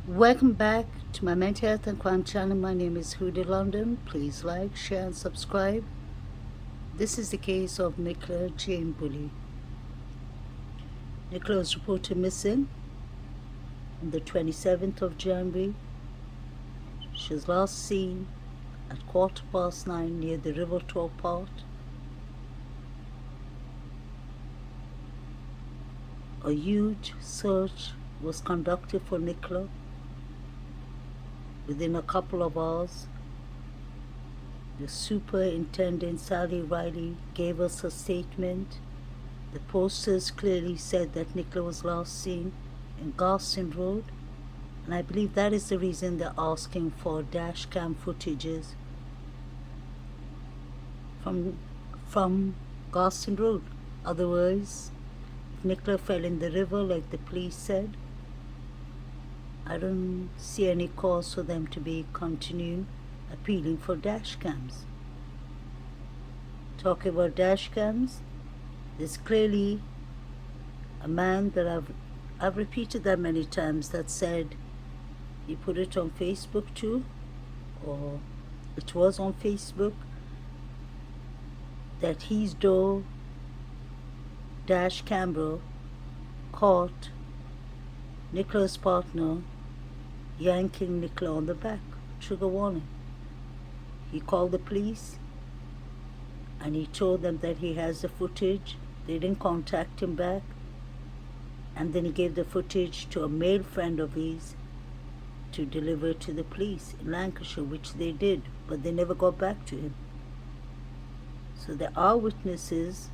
Welcome back to my mental health and crime channel. My name is Huda London. Please like, share and subscribe. This is the case of Nicola Jane Bulley. Nicola was reported missing on the 27th of January. She was last seen at 9:15 near the River Tour part. A huge search was conducted for Nicola. Within a couple of hours, the Superintendent Sally Riley gave us a statement. The posters clearly said that Nicola was last seen in Garston Road, and I believe that is the reason they're asking for dash cam footages from Garston Road. Otherwise, if Nicola fell in the river like the police said, I don't see any cause for them to be continue appealing for dash cams. Talking about dash cams, there's clearly a man that I've repeated that many times that said he put it on Facebook too, or it was on Facebook, that his door dash camera caught Nicola's partner yanking Nicola on the back. Trigger warning. He called the police and he told them that he has the footage. They didn't contact him back, and then he gave the footage to a male friend of his to deliver to the police in Lancashire, which they did, but they never got back to him. So there are witnesses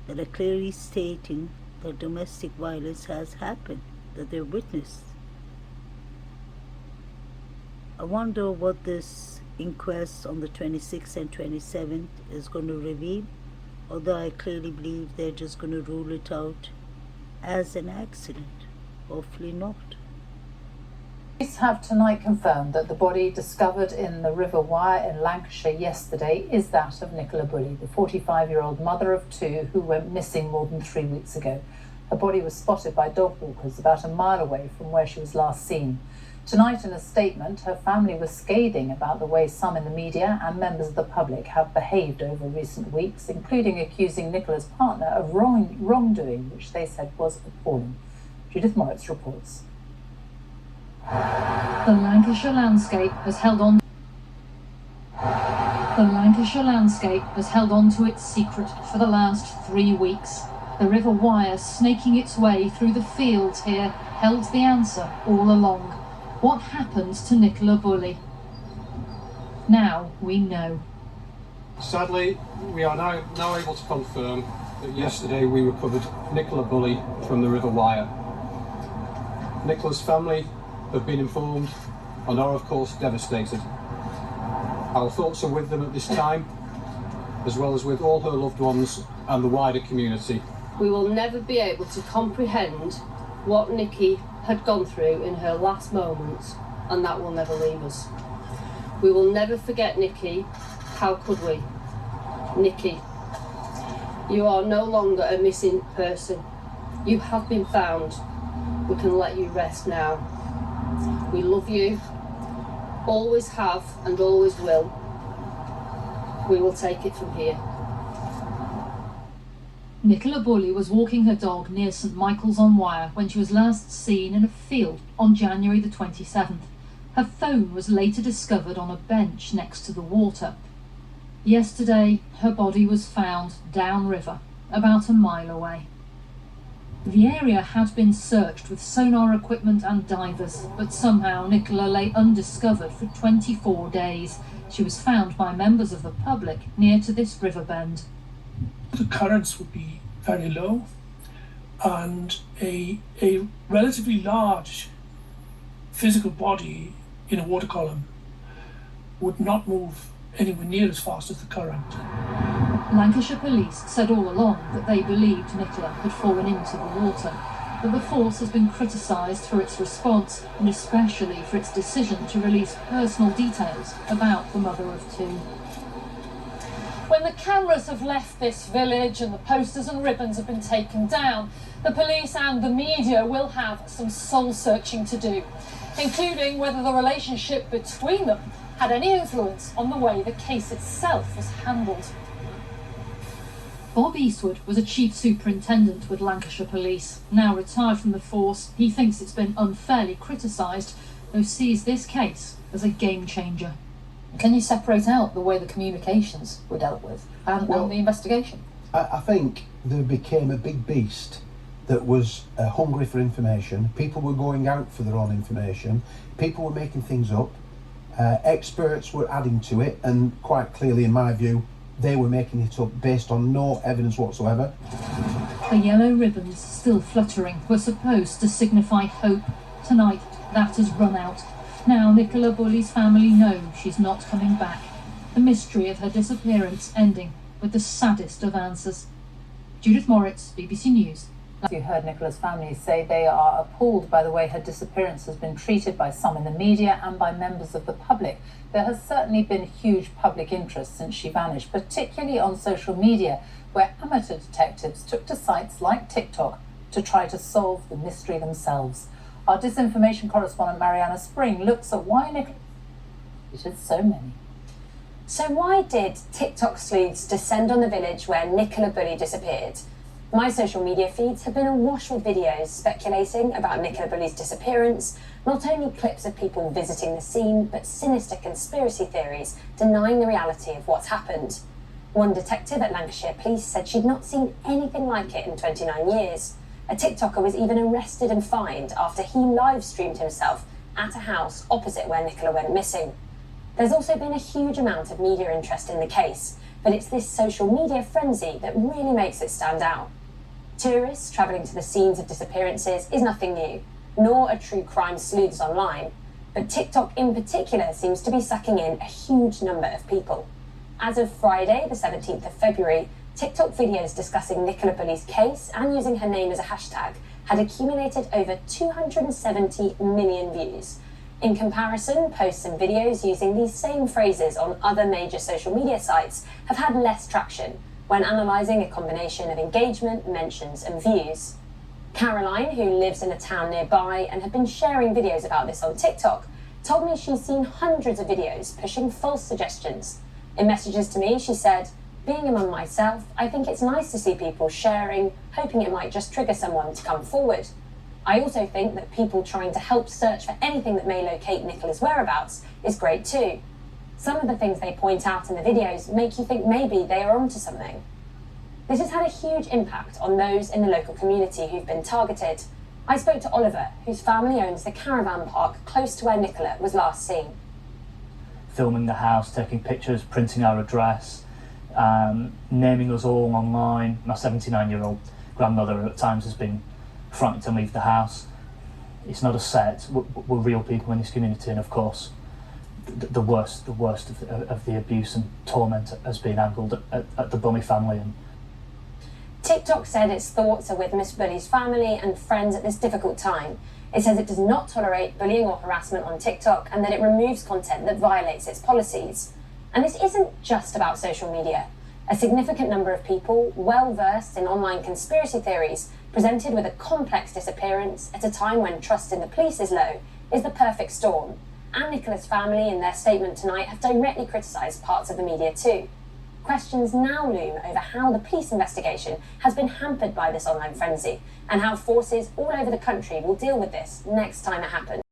that are clearly stating that domestic violence has happened, that they're witnessed. I wonder what this inquest on the 26th and 27th is going to reveal, although I clearly believe they're just going to rule it out as an accident. Hopefully not. Police have tonight confirmed that the body discovered in the River Wyre in Lancashire yesterday is that of Nicola Bulley, the 45-year-old mother of two who went missing more than 3 weeks ago. Her body was spotted by dog walkers about a mile away from where she was last seen. Tonight, in a statement, her family was scathing about the way some in the media and members of the public have behaved over recent weeks, including accusing Nicola's partner of wrongdoing, which they said was appalling. Judith Moritz reports. The Lancashire landscape has held on to its secret for the last 3 weeks. The River Wyre, snaking its way through the fields here, held the answer all along. What happened to Nicola Bulley? Now we know. Sadly, we are now able to confirm that yesterday we recovered Nicola Bulley from the River Wyre. Nicola's family have been informed and are of course devastated. Our thoughts are with them at this time, as well as with all her loved ones and the wider community. We will never be able to comprehend what Nikki had gone through in her last moments, and that will never leave us. We will never forget Nikki. How could we? Nikki, you are no longer a missing person. You have been found. We can let you rest now. We love you, always have and always will. We will take it from here. Nicola Bulley was walking her dog near St Michael's on Wyre when she was last seen in a field on January the 27th. Her phone was later discovered on a bench next to the water. Yesterday, her body was found downriver, about a mile away. The area had been searched with sonar equipment and divers, but somehow Nicola lay undiscovered for 24 days. She was found by members of the public near to this river bend. The currents would be very low, and a relatively large physical body in a water column would not move anywhere near as fast as the current. Lancashire police said all along that they believed Nicola had fallen into the water, but the force has been criticised for its response and especially for its decision to release personal details about the mother of two. When the cameras have left this village and the posters and ribbons have been taken down, the police and the media will have some soul searching to do. including whether the relationship between them had any influence on the way the case itself was handled. Bob Eastwood was a chief superintendent with Lancashire Police. Now retired from the force, he thinks it's been unfairly criticised, though sees this case as a game changer. Can you separate out the way the communications were dealt with and the investigation? I think there became a big beast that was hungry for information. People were going out for their own information. People were making things up. Experts were adding to it, and quite clearly, in my view, they were making it up based on no evidence whatsoever. The yellow ribbons, still fluttering, were supposed to signify hope. Tonight, that has run out. Now Nicola Bulley's family know she's not coming back. The mystery of her disappearance ending with the saddest of answers. Judith Moritz, BBC News. You heard Nicola's family say they are appalled by the way her disappearance has been treated by some in the media and by members of the public. There has certainly been huge public interest since she vanished, particularly on social media, where amateur detectives took to sites like TikTok to try to solve the mystery themselves. Our disinformation correspondent Mariana Spring looks at why Nicola did so many. So why did TikTok sleuths descend on the village where Nicola Bulley disappeared? My social media feeds have been awash with videos speculating about Nicola Bulley's disappearance, not only clips of people visiting the scene, but sinister conspiracy theories denying the reality of what's happened. One detective at Lancashire Police said she'd not seen anything like it in 29 years. A TikToker was even arrested and fined after he live-streamed himself at a house opposite where Nicola went missing. There's also been a huge amount of media interest in the case, but it's this social media frenzy that really makes it stand out. Tourists travelling to the scenes of disappearances is nothing new, nor are true crime sleuths online, but TikTok in particular seems to be sucking in a huge number of people. As of Friday, the 17th of February, TikTok videos discussing Nicola Bulley's case and using her name as a hashtag had accumulated over 270 million views. In comparison, posts and videos using these same phrases on other major social media sites have had less traction when analysing a combination of engagement, mentions and views. Caroline, who lives in a town nearby and had been sharing videos about this on TikTok, told me she's seen hundreds of videos pushing false suggestions. In messages to me, she said, "Being a mum myself, I think it's nice to see people sharing, hoping it might just trigger someone to come forward. I also think that people trying to help search for anything that may locate Nicola's whereabouts is great too. Some of the things they point out in the videos make you think maybe they are onto something." This has had a huge impact on those in the local community who've been targeted. I spoke to Oliver, whose family owns the caravan park close to where Nicola was last seen. Filming the house, taking pictures, printing our address, naming us all online. My 79-year-old grandmother at times has been frightened to leave the house. It's not a set, we're real people in this community, and of course the worst of the abuse and torment has been handled at the Bulley family. And TikTok said its thoughts are with Miss Bulley's family and friends at this difficult time. It says it does not tolerate bullying or harassment on TikTok and that it removes content that violates its policies. And this isn't just about social media. A significant number of people, well versed in online conspiracy theories, presented with a complex disappearance at a time when trust in the police is low, is the perfect storm. And Nicola's family, in their statement tonight, have directly criticised parts of the media too. Questions now loom over how the police investigation has been hampered by this online frenzy, and how forces all over the country will deal with this next time it happens.